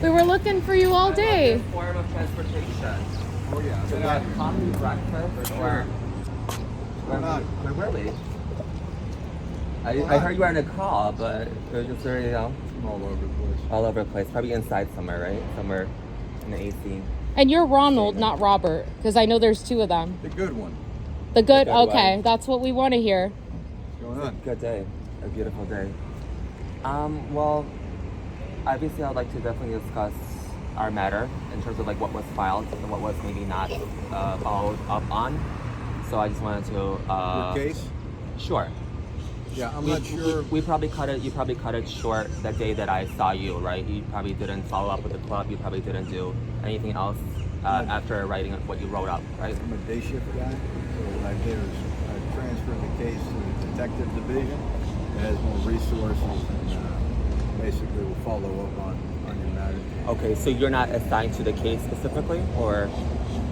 We were looking for you all day. Form of transportation. Oh yeah. So you have coffee, breakfast, or where were we? I heard you were in a call, but it was just very, All over the place. all over the place. Probably inside somewhere, right? Somewhere in the AC. And you're Ronald, not Robert, because I know there's two of them. The good one. The good, The good okay, one. that's what we want to hear. What's going on? Good day. A beautiful day. Well, obviously I'd like to definitely discuss our matter in terms of like what was filed and what was maybe not followed up on. So I just wanted to Your case? Sure. Yeah, I'm not sure. We probably cut it. You probably cut it short the day that I saw you, right? You probably didn't follow up with the club. You probably didn't do anything else after writing what you wrote up, right? I'm a day shift guy, so what I did was I transferred the case to the detective division. It has more resources and basically will follow up on your matter. Okay, so you're not assigned to the case specifically, or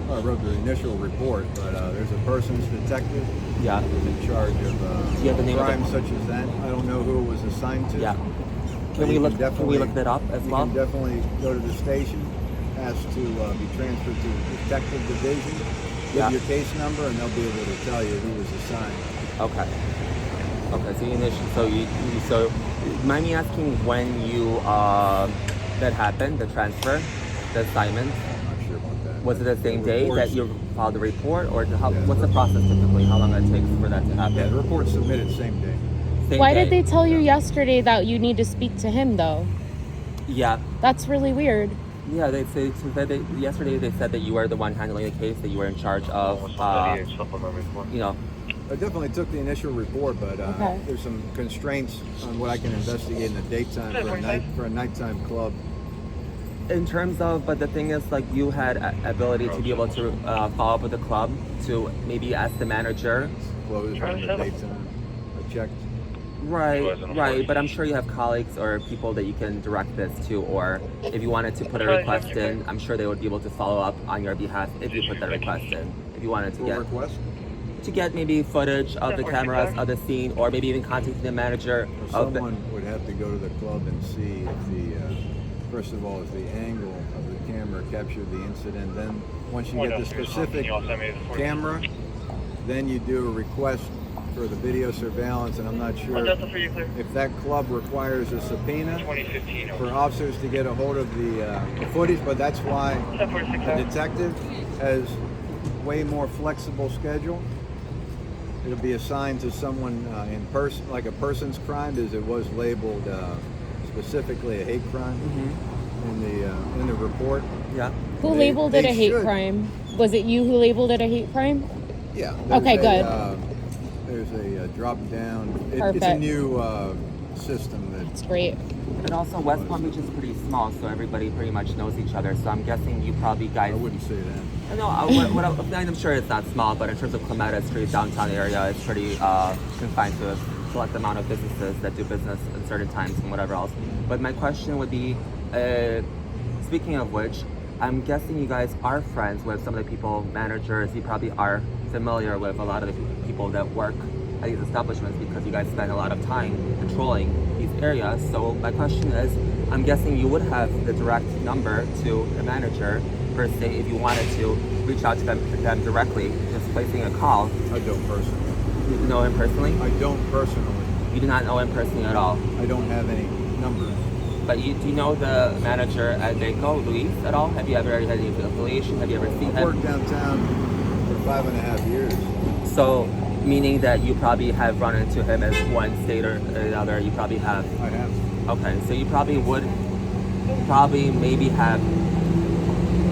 Well, I wrote the initial report, but there's a person's detective yeah, who's in charge of Do you have the name of the- crimes such as that. I don't know who it was assigned to. yeah. But Can we you look? Can we definitely- look that up as You well? can definitely go to the station, ask to be transferred to the detective division, give Yeah. your case number, and they'll be able to tell you who was assigned. Okay. Okay. So so mind me asking when you that happened, the transfer, the assignment. I'm not sure about that. Was it the same The day that report's- you filed the report, or how, Yeah. what's the process typically? How long it takes for that to Yeah, the happen? report's submitted same day. Same Why day? did they tell you yesterday that you need to speak to him, though? Yeah, That's really weird. yeah. Yesterday they said that you were the one handling the case, that you were in charge of, you know. I definitely took the initial report, but Okay. there's some constraints on what I can investigate in the daytime for a nighttime club. In terms of, but the thing is, like, you had ability to be able to follow up with the club to maybe ask the manager. Closed in the daytime. I checked. Right. But I'm sure you have colleagues or people that you can direct this to, or if you wanted to put a request in, I'm sure they would be able to follow up on your behalf if you put that request in. If you wanted to Full request. get maybe footage of the cameras of the scene, or maybe even contacting the manager Well, of the. someone would have to go to the club and see if first of all, if the angle of the camera captured the incident. Then once you get the specific camera, then you do a request for the video surveillance, and I'm not sure if that club requires a subpoena for officers to get a hold of the footage, but that's why the detective has way more flexible schedule. It'll be assigned to someone in person, like a person's crime, as it was labeled specifically a hate crime in the report. Yeah. Who They- labeled it they a hate should. crime? Was it you who labeled it a hate crime? Yeah. Okay, good. There's a drop down. It's a Perfect. new system that. It's great. And also, West Palm Beach is pretty small, so everybody pretty much knows each other. So I'm guessing you probably guys. I wouldn't say that. No, I'm sure it's not small, but in terms of Clementa Street, downtown area, it's pretty confined to a select amount of businesses that do business at certain times and whatever else. But my question would be, speaking of which, I'm guessing you guys are friends with some of the people, managers. You probably are familiar with a lot of the people that work at these establishments because you guys spend a lot of time patrolling these areas. So my question is, I'm guessing you would have the direct number to the manager per se if you wanted to reach out to them directly, just placing a call. I don't personally. You know him personally? I don't personally. You do not know him personally at all. I don't have any numbers. But do you know the manager at Vaco, Luis, at all? Have you ever had any affiliation? Have you ever seen I've him? worked downtown for 5.5 years. So, meaning that you probably have run into him as one state or another, you probably have. I have. Okay, so you probably would, maybe have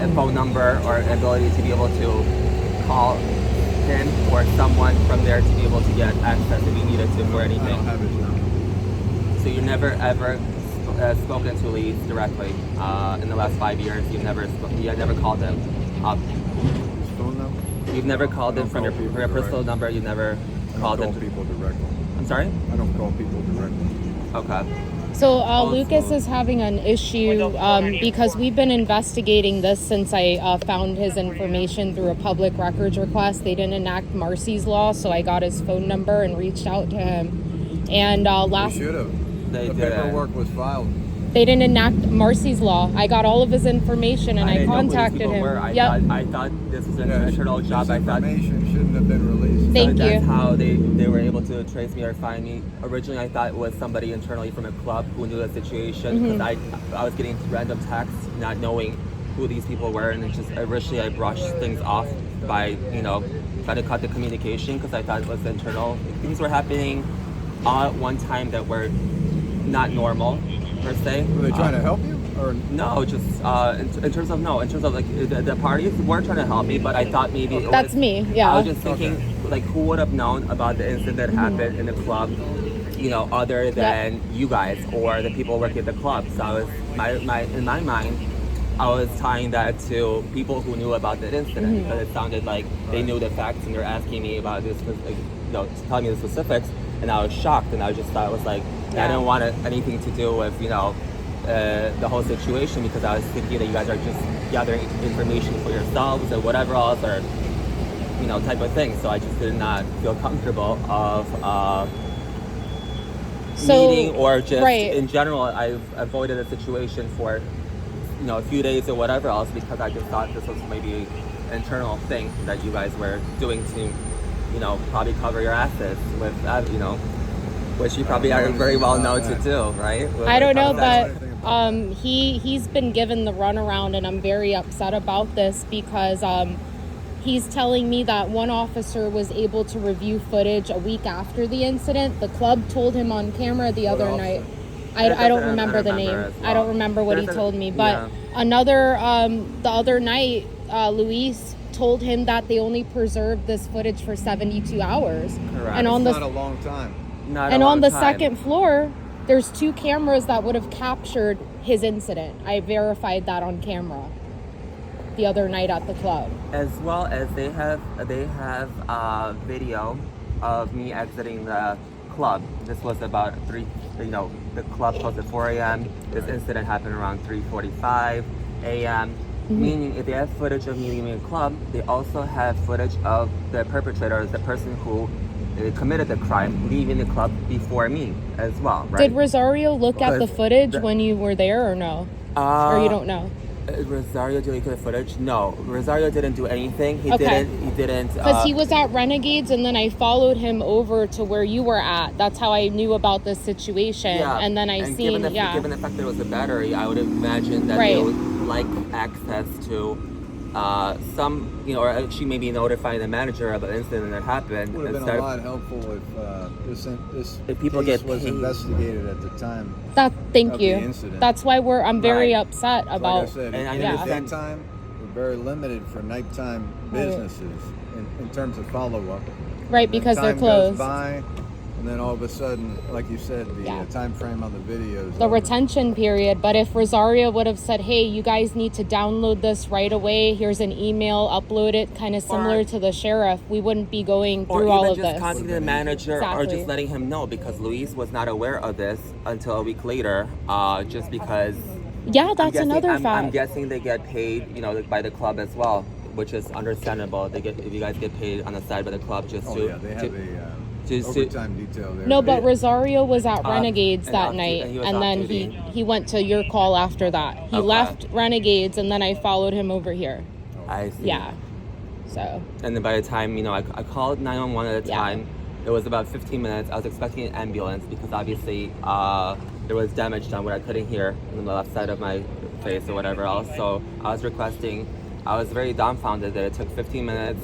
a phone number or ability to be able to call him or someone from there to be able to get access if you needed to for I anything. don't have his number. So you never ever spoken to Lee directly in the last 5 years. You had never called him up. His phone number? You've never called I him don't from your call people personal directly. number. You never I called don't him. call people directly. I'm sorry. I don't call people directly. Okay. So Lucas is having an issue because we've been investigating this since I found his information through a public records request. They didn't enact Marcy's law, so I got his phone number and reached out to him. And You should have. They The did. paperwork was filed. They didn't enact Marcy's law. I got all of his information and I didn't know who these contacted people him. were. I thought this was an internal job. I thought information shouldn't have been released. Thank that's you. how they were able to trace me or find me. Originally, I thought it was somebody internally from a club who knew the situation because I was getting random texts, not knowing who these people were, and originally I brushed things off by trying to cut the communication because I thought it was internal. Things were happening all at one time that were not normal per se. Were they trying to help you? Or No, just in terms of like the parties were trying to help me, but I thought maybe That's me, yeah. I was just thinking like who would have known about the incident that happened in the club, other than you guys or the people working at the club. So I was in my mind, I was tying that to people who knew about the incident because it sounded like they knew the facts and they're asking me about this, telling me the specifics, and I was shocked and I just thought it was like I didn't want anything to do with the whole situation because I was thinking that you guys are just gathering information for yourselves or whatever else or type of thing. So I just did not feel comfortable of meeting or just in general. I've avoided the situation for a few days or whatever else because I just thought this was maybe an internal thing that you guys were doing to probably cover your asses with which you probably are very well known to do, right? I don't know, but he's been given the runaround, and I'm very upset about this because he's telling me that one officer was able to review footage a week after the incident. The club told him on camera the other night. I don't remember the name. Well. I don't remember what he told me. But the other night, Luis told him that they only preserved this footage for 72 hours. Correct. And on not a long time. On the second floor, there's 2 cameras that would have captured his incident. I verified that on camera the other night at the club. As well as they have video of me exiting the club. This was about the club closed at 4 a.m. This incident happened around 3:45 a.m. Meaning if they have footage of me leaving the club, they also have footage of the perpetrator, the person who committed the crime, leaving the club before me as well, right? Did Rosario look at the footage when you were there or no? Or you don't know? Rosario did look at the footage? No, Rosario didn't do anything. He didn't. Because he was at Renegades, and then I followed him over to where you were at. That's how I knew about this situation. Yeah. And then given the fact that it was a battery, I would imagine that they would like access to or she maybe notifying the manager of the incident that happened. It would have been a lot helpful if people case was investigated at the time. Thank you. The incident. That's why I'm very upset about. Like I said, daytime, we're very limited for nighttime businesses in terms of follow-up. Right, because they're time closed. Goes by, and then all of a sudden, like you said, the time frame on the videos. The retention period. But if Rosario would have said, hey, you guys need to download this right away, here's an email, upload it, kind of similar to the sheriff, we wouldn't be going through all of this. Or even just contacting the manager or just letting him know, because Luis was not aware of this until a week later, just because... Yeah, that's another fact. I'm guessing they get paid, by the club as well, which is understandable. If you guys get paid on the side by the club just they have overtime detail there. No, but Rosario was at Renegades that night, and then he went to your call after that. He left Renegades, and then I followed him over here. I see. Yeah. So. And then by the time I called 911 at the time, it was about 15 minutes. I was expecting an ambulance because obviously there was damage done where I couldn't hear on the left side of my face or whatever else. So I was very dumbfounded that it took 15 minutes.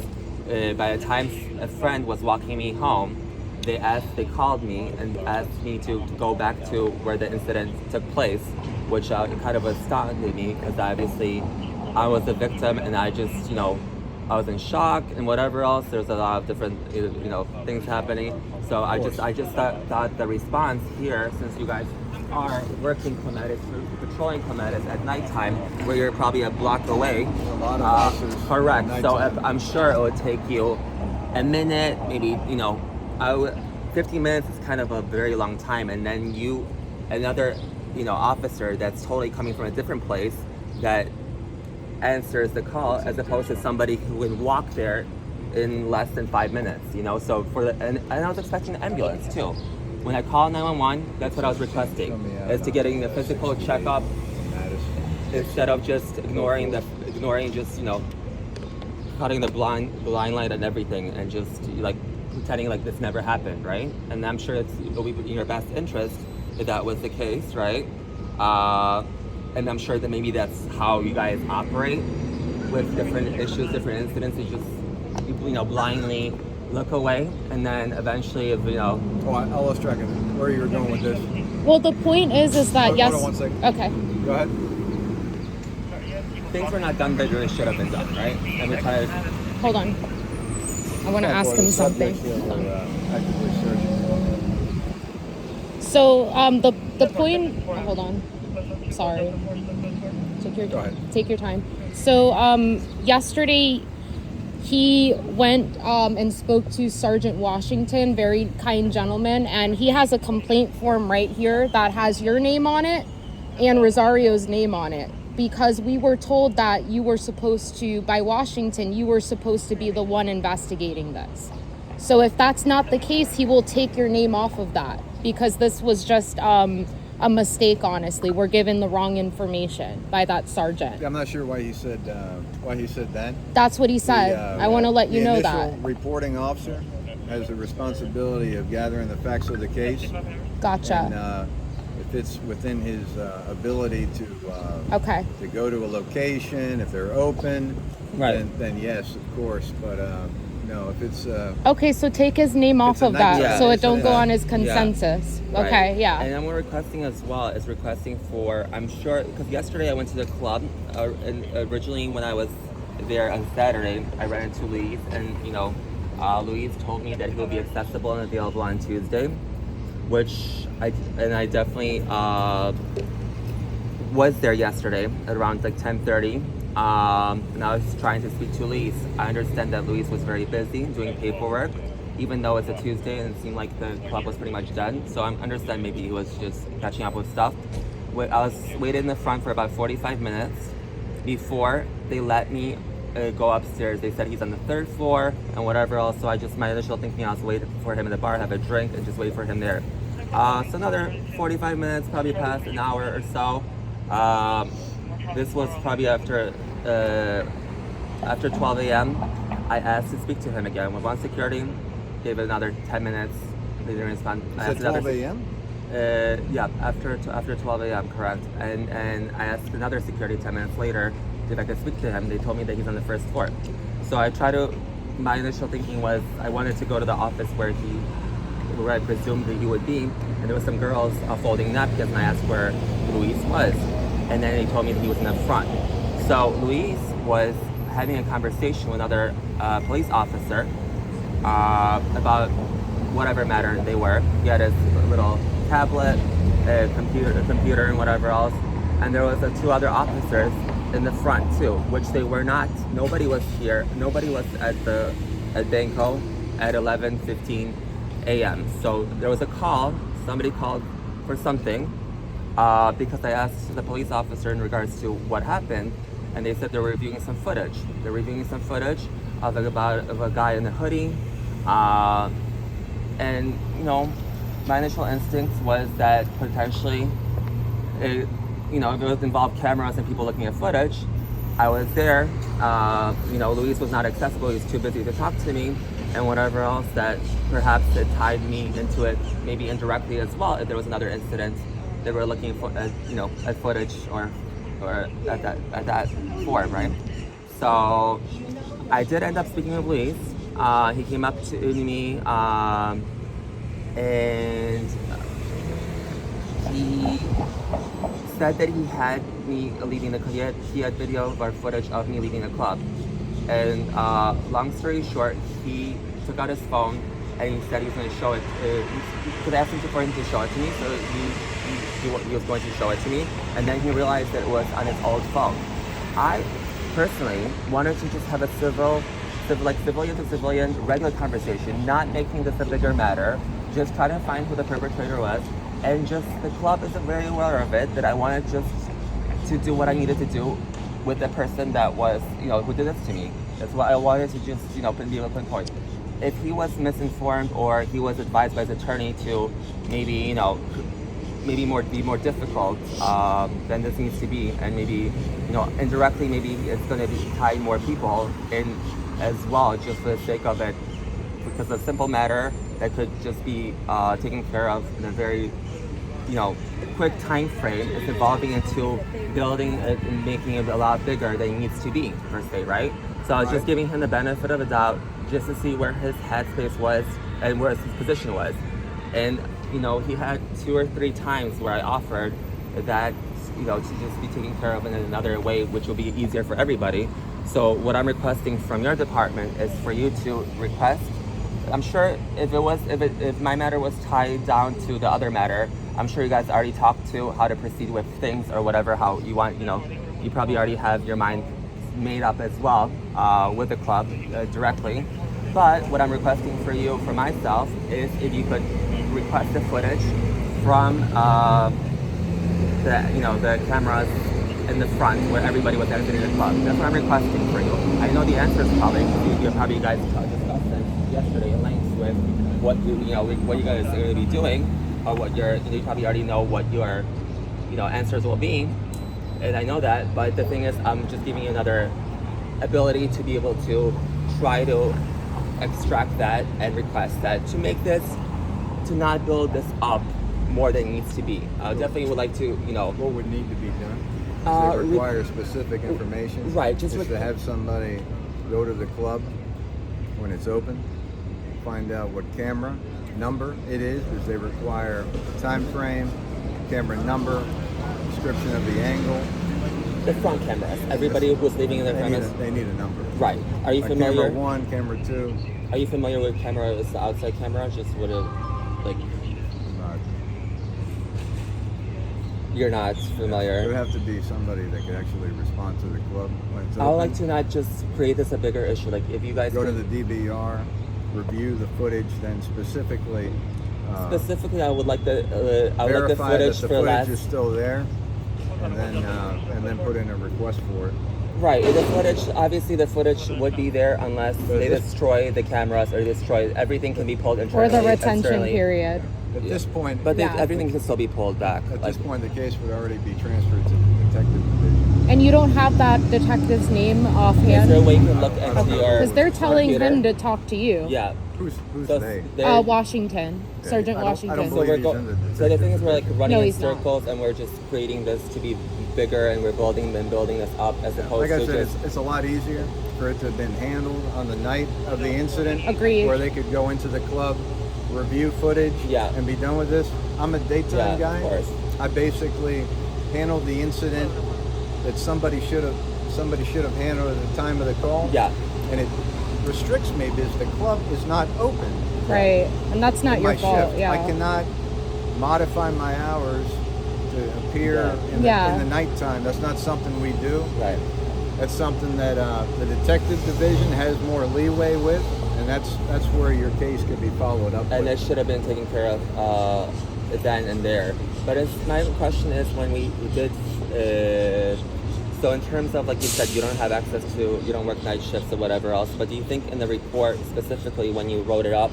By the time a friend was walking me home, they called me and asked me to go back to where the incident took place, which kind of astounded me because obviously I was a victim and I just, I was in shock and whatever else. There's a lot of different, things happening. So I just thought the response here, since you guys are working Clematis, patrolling Clematis at nighttime, where you're probably a block away. A lot of officers. Correct. So I'm sure it would take you a minute, maybe 15 minutes is kind of a very long time, and then another officer that's totally coming from a different place that answers the call, as opposed to somebody who would walk there in less than 5 minutes. So and I was expecting an ambulance too. When I called 911, that's what I was requesting, is to getting the physical checkup instead of just ignoring just, you know, cutting the blind light and everything and just like pretending like this never happened, right? And I'm sure it will be in your best interest if that was the case, right? And I'm sure that maybe that's how you guys operate with different issues, different incidents. You just, you know, blindly look away, and then eventually, if, you know. Oh, I lost track of where you were going with this. Well, the point is that yes. Hold on 1 second. Okay. Go ahead. Things were not done that really should have been done, right? And we tried. Hold on. I want to ask him something. Actively searching. So the point. Oh, hold on. Sorry. Take your time. So yesterday he went and spoke to Sergeant Washington, very kind gentleman, and he has a complaint form right here that has your name on it and Rosario's name on it, because we were told that you were supposed to, by Washington, you were supposed to be the one investigating this. So if that's not the case, he will take your name off of that, because this was just a mistake, honestly. We're given the wrong information by that sergeant. Yeah, I'm not sure why he said that. That's what he said. I want to let you know that. The reporting officer has the responsibility of gathering the facts of the case. Gotcha. And if it's within his ability to go to a location, if they're open, right, then yes, of course. But no, if it's okay, so take his name off of that, so it don't go on his consensus. Right. Okay, yeah. And then we're requesting as well is requesting for, I'm sure, because yesterday I went to the club, and originally when I was there on Saturday, I ran into Luis, and you know, Luis told me that he will be accessible and available on Tuesday, which I definitely was there yesterday at around like 10:30. And I was trying to speak to Luis. I understand that Luis was very busy doing paperwork, even though it's a Tuesday and it seemed like the club was pretty much done. So I understand maybe he was just catching up with stuff. I was waiting in the front for about 45 minutes before they let me go upstairs. They said he's on the 3rd floor and whatever else. So my initial thinking, I was waiting for him in the bar, have a drink, and just wait for him there. So another 45 minutes, probably past an hour or so. This was probably after 12 a.m. I asked to speak to him again. With one security, gave it another 10 minutes. They didn't respond. Is it 12 a.m.? Yeah, after 12 a.m. correct. And I asked another security 10 minutes later if I could speak to him. They told me that he's on the 1st floor. So my initial thinking was I wanted to go to the office where I presumed that he would be, and there was some girls folding napkins, and I asked where Luis was. And then they told me that he was in the front. So Luis was having a conversation with another police officer about whatever matter they were. He had his little tablet, a computer, and whatever else. And there was 2 other officers in the front too, which they were not. Nobody was here. Nobody was at Banco at 11:15 a.m. So there was a call. Somebody called for something. Because I asked the police officer in regards to what happened, and they said they were reviewing some footage. They're reviewing some footage of a guy in a hoodie, and you know, my initial instinct was that potentially, if it involved cameras and people looking at footage, I was there. Luis was not accessible. He was too busy to talk to me, and whatever else that perhaps it tied me into it, maybe indirectly as well. If there was another incident. They were looking for, at footage or at that form, right? So I did end up speaking with Luis. He came up to me and he said that he had me leaving the club. He had video or footage of me leaving the club. And long story short, he took out his phone and he said he was going to show it. Because I asked him for him to show it to me, so he was going to show it to me, and then he realized that it was on his old phone. I personally wanted to just have a civilian to civilian regular conversation, not making this a bigger matter, just try to find who the perpetrator was, and just the club isn't very aware of it, that I wanted just to do what I needed to do with the person that was, who did this to me. That's why I wanted to just, be able to pinpoint. if he was misinformed or he was advised by his attorney to maybe be more difficult than this needs to be, and maybe indirectly maybe it's going to be tie more people in as well, just for the sake of it, because a simple matter that could just be taken care of in a very quick time frame is evolving into building it and making it a lot bigger than it needs to be, per se, right? So I was just giving him the benefit of the doubt just to see where his headspace was and where his position was. And he had 2 or 3 times where I offered that to just be taken care of in another way, which will be easier for everybody. So what I'm requesting from your department is for you to request. I'm sure if my matter was tied down to the other matter, I'm sure you guys already talked to how to proceed with things or whatever, how you want, you probably already have your mind made up as well with the club directly. But what I'm requesting for you, for myself, is if you could request the footage from the cameras in the front where everybody was exiting the club. That's what I'm requesting for you. I know the answer is probably, you guys discussed it yesterday in length with what you guys are going to be doing, or what you probably already know what your answers will be, and I know that. But the thing is, I'm just giving you another ability to be able to try to extract that and request that to make this, to not build this up more than it needs to be. Definitely would like to What would need to be done? Does it require specific information? Right, just to have somebody go to the club when it's open, find out what camera number it is. Does they require time frame, camera number, description of the angle? The front cameras. Everybody who's living in their cameras. They need a number. Right. Are you familiar? Camera 1, camera 2. Are you familiar with camera? Is the outside camera just with a You're not familiar. It would have to be somebody that could actually respond to the club when it's open. I would like to not just create this a bigger issue. Like if you guys go to the DVR, review the footage, then specifically. I would like the footage that the footage is still there, and then put in a request for it. Right. The footage, obviously, the footage would be there unless they destroy the cameras or destroy everything. Can be pulled internally. Or the retention period. At this point, but everything can still be pulled back. At this point, the case would already be transferred to the detective division. And you don't have that detective's name offhand? Is there a way you can look at your Because they're telling computer? him to talk to you. Yeah. Who's they? Washington. Okay. Sergeant Washington. I don't believe he's in the so the thing is, we're like running in he's circles, and we're just creating this to be bigger, and we're building this up as opposed like I to said, just. it's a lot easier for it to have been handled on the night of the incident. Agreed. Where they could go into the club, review footage, and be done with this. I'm a daytime guy. Of course. I basically handled the incident that somebody should have handled at the time of the call. Yeah. And it restricts me because the club is not open. Right. And that's not your fault. Shift. Yeah. I cannot modify my hours to appear in the nighttime. That's not something we do. Right. That's something that the detective division has more leeway with, and that's where your case could be followed up. And it should have been taken care of then and there. But my question is, when we did, so in terms of, like you said, you don't have access to, you don't work night shifts or whatever else, but do you think in the report, specifically when you wrote it up,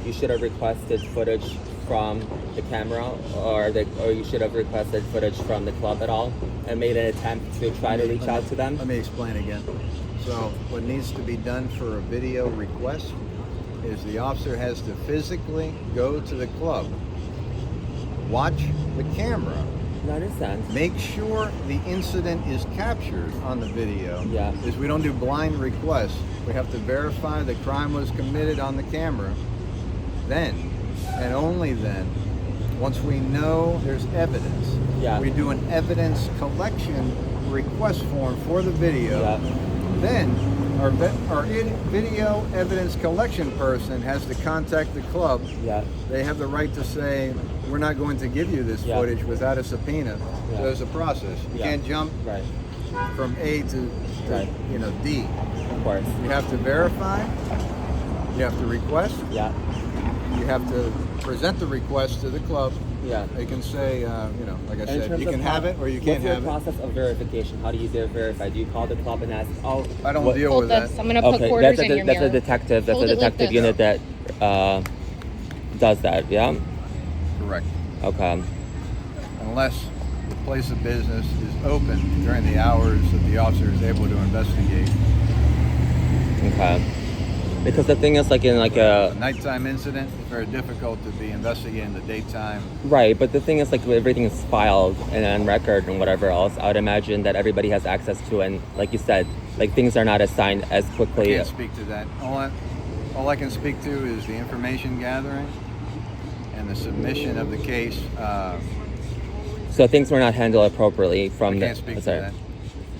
you should have requested footage from the camera, or you should have requested footage from the club at all, and made an attempt to try to reach out to them? Let me explain again. So what needs to be done for a video request is the officer has to physically go to the club, watch the camera, I understand. make sure the incident is captured on the video. Yeah. Because we don't do blind requests. We have to verify the crime was committed on the camera. Then, and only then, once we know there's evidence, we do an evidence collection request form for the video. Yeah. Then our video evidence collection person has to contact the club. Yeah. They have the right to say, we're not going to give you this footage without a subpoena. So there's a process. You can't jump from A to D. Of course. You have to verify. You have to request. Yeah. You have to present the request to the club. Yeah. They can say, like I And in said, terms you of can have it or you can't have What's your process of verification? How do you verify? Do you call the club and ask, oh, I don't what- deal Hold with this. that. I'm gonna put quarters in your that's mirror. a detective. That's Hold a it like detective this. unit that does that. Yeah. Correct. Okay. Unless the place of business is open during the hours that the officer is able to investigate. Okay. Because the thing is, like in like A nighttime incident, it's very difficult to be investigating the daytime. right, but the thing is, like everything is filed and on record and whatever else. I would imagine that everybody has access to, and like you said, like things are not assigned as I quickly. can't speak to that. All I can speak to is the information gathering and the submission of the case. So things were not handled appropriately from I the. can't speak to sorry. that.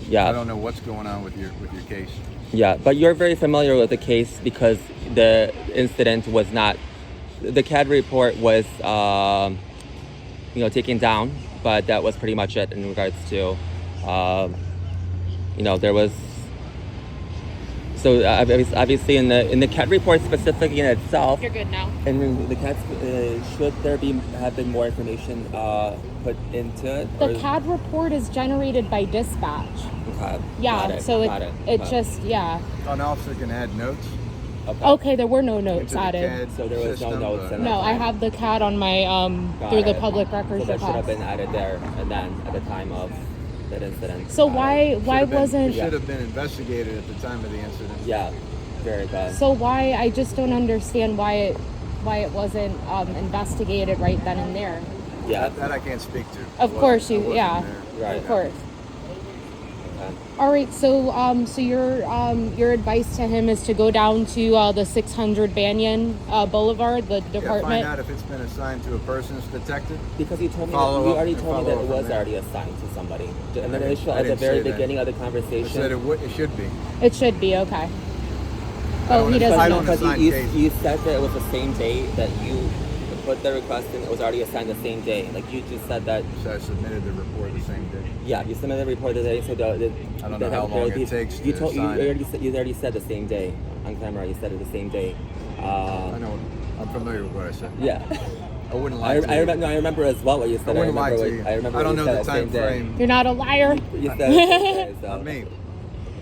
Yeah. I don't know what's going on with your case. Yeah, but you're very familiar with the case because the incident was not. The CAD report was, taken down, but that was pretty much it in regards to, there was. So obviously in the CAD report specifically in itself, You're good now. and the CAD should there have been more information put into it? The CAD report is generated by dispatch. Okay. Yeah, Got so got it just, yeah. An officer can add notes. Okay, there were no notes into the added. CAD So there was no system, notes but- in No, I have the CAD on my, through the public So records that should have request. been added there and then at the time of that incident. So Got why it. Should have been- wasn't, It should have been investigated at the time of the incident. Yeah, very good. so why, I just don't understand why it wasn't investigated right then and there. Yeah. That I can't speak to. Of course I you, wasn't yeah, there. Right. of course. Okay. All right, so your advice to him is to go down to the 600 Banyan Boulevard, the Yeah, department. find out if it's been assigned to a person's detective. Because you told me Follow you up already and told me follow that it up from was there. already assigned to somebody. And then I initially, didn't at the very say that. beginning of the I conversation. said it should be. It should be okay. I Oh, don't he know. doesn't I know. don't Because assign you cases. said that it was the same day that you put the request in. It was already assigned the same day. Like you just said that. So I submitted the report the same day. Yeah, you submitted the report today. So I don't know how long it takes You to sign it. you already said the same day on camera. You said it the same day. I know. I'm familiar with what I said. Yeah. I wouldn't lie to you. I remember as well what you said. I wouldn't lie to you. I remember I don't what know you the said time same day. frame. You're not a liar. You said it the same day, so. Not me.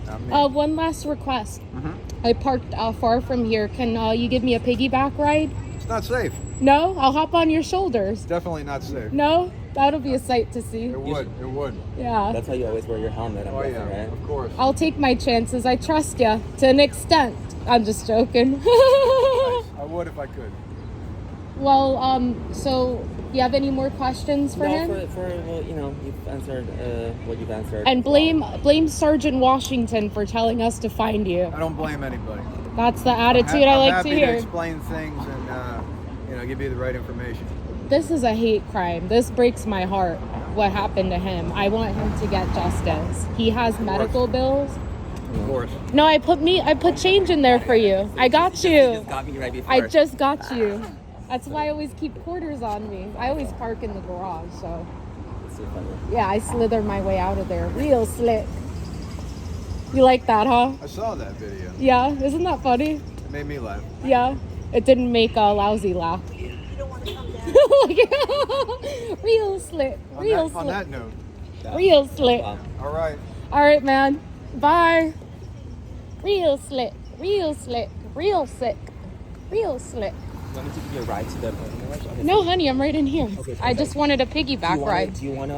Not me. One last request. Mhm. I parked far from here. Can you give me a piggyback ride? It's not safe. No? I'll hop on your shoulders. It's definitely not safe. No? That'll be a sight to see. It would. It would. Yeah. That's how you always wear your helmet. I'm Oh guessing, yeah. right? Of course. I'll take my chances. I trust you to an extent. I'm just joking. I would if I could. Well, so you have any more questions for him? Well, you've answered what you've answered. And blame Sergeant Washington for telling us to find you. I don't blame anybody. That's the attitude I I'm like happy to hear. explain things and give you the right information. This is a hate crime. This breaks my heart. What happened to him? I want him to get justice. He has medical bills. Of course. No, I put change in there for you. I got You you. just got me right before. I just got you. That's why I always keep quarters on me. I always park in the garage, so It's so funny. yeah, I slither my way out of there real slick. You like that, huh? I saw that video. Yeah, isn't that funny? It made me laugh. Yeah, it didn't make a lousy laugh. Real slick, real On that slick, note, real slick. Wow. all right. All right, man. Bye. Real slick, real slick, real sick, real slick. You want me to give you a ride to the parking garage? Okay, No, honey, I'm right in here. Okay, I just wanted a piggyback ride. Do you want to